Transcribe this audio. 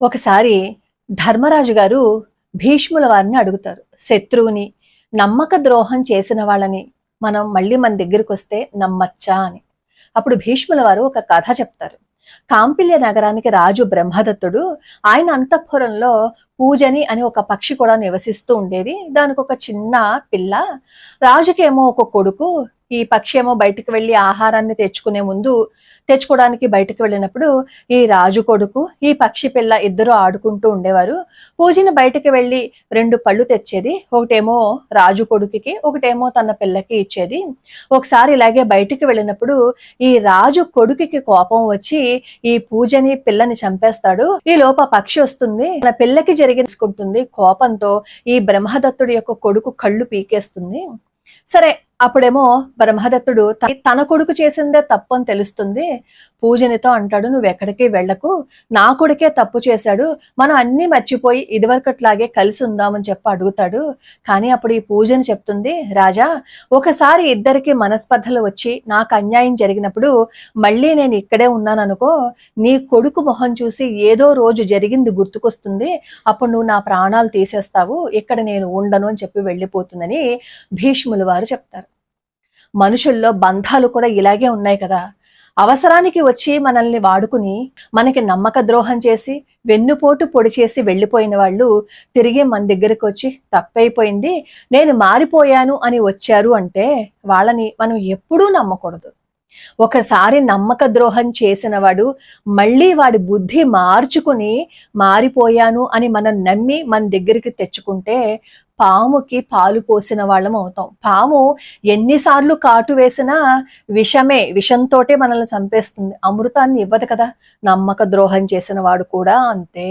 ఒకసారి ధర్మరాజు గారు భీష్ముల వారిని అడుగుతారు, శత్రువుని నమ్మక ద్రోహం చేసిన వాళ్ళని మనం మళ్ళీ మన దగ్గరికి వస్తే నమ్మచ్చా అని. అప్పుడు భీష్ముల వారు ఒక కథ చెప్తారు. కాంపిల్య నగరానికి రాజు బ్రహ్మదత్తుడు, ఆయన అంతఃపురంలో పూజని అని ఒక పక్షి కూడా నివసిస్తూ ఉండేది. దానికి ఒక చిన్న పిల్ల. రాజుకేమో ఒక కొడుకు. ఈ పక్షి ఏమో బయటకు వెళ్ళి ఆహారాన్ని తెచ్చుకోవడానికి బయటకు వెళ్ళినప్పుడు ఈ రాజు కొడుకు ఈ పక్షి పిల్ల ఇద్దరు ఆడుకుంటూ ఉండేవారు. పూజని బయటకు వెళ్ళి 2 పళ్ళు తెచ్చేది. ఒకటేమో రాజు కొడుకుకి, ఒకటేమో తన పిల్లకి ఇచ్చేది. ఒకసారి ఇలాగే బయటికి వెళ్ళినప్పుడు ఈ రాజు కొడుకుకి కోపం వచ్చి ఈ పూజని పిల్లని చంపేస్తాడు. ఈ లోప పక్షి వస్తుంది, తన పిల్లకి జరిగించుకుంటుంది. కోపంతో ఈ బ్రహ్మదత్తుడి యొక్క కొడుకు కళ్ళు పీకేస్తుంది. సరే, అప్పుడేమో బ్రహ్మదత్తుడు తన కొడుకు చేసిందే తప్పు అని తెలుస్తుంది. పూజనితో అంటాడు, నువ్వెక్కడికి వెళ్ళకు, నా కొడుకే తప్పు చేశాడు, మనం అన్ని మర్చిపోయి ఇదివరకట్లాగే కలిసి ఉందామని చెప్పి అడుగుతాడు. కానీ అప్పుడు ఈ పూజని చెప్తుంది, రాజా, ఒకసారి ఇద్దరికి మనస్పర్ధలు వచ్చి నాకు అన్యాయం జరిగినప్పుడు మళ్ళీ నేను ఇక్కడే ఉన్నాననుకో, నీ కొడుకు మొహం చూసి ఏదో రోజు జరిగింది గుర్తుకొస్తుంది, అప్పుడు నువ్వు నా ప్రాణాలు తీసేస్తావు, ఇక్కడ నేను ఉండను అని చెప్పి వెళ్ళిపోతుందని భీష్ముల వారు చెప్తారు. మనుషుల్లో బంధాలు కూడా ఇలాగే ఉన్నాయి కదా. అవసరానికి వచ్చి మనల్ని వాడుకుని మనకి నమ్మక ద్రోహం చేసి వెన్నుపోటు పొడి చేసి వెళ్ళిపోయిన వాళ్ళు తిరిగి మన దగ్గరికి వచ్చి తప్పైపోయింది, నేను మారిపోయాను అని వచ్చారు అంటే వాళ్ళని మనం ఎప్పుడూ నమ్మకూడదు. ఒకసారి నమ్మక ద్రోహం చేసిన వాడు మళ్ళీ వాడి బుద్ధి మార్చుకుని మారిపోయాను అని మనం నమ్మి మన దగ్గరికి తెచ్చుకుంటే పాముకి పాలు పోసిన వాళ్ళం అవుతాం. పాము ఎన్నిసార్లు కాటు వేసినా విషంతోటే మనల్ని చంపేస్తుంది, అమృతాన్ని ఇవ్వదు కదా. నమ్మక ద్రోహం చేసిన వాడు కూడా అంతే.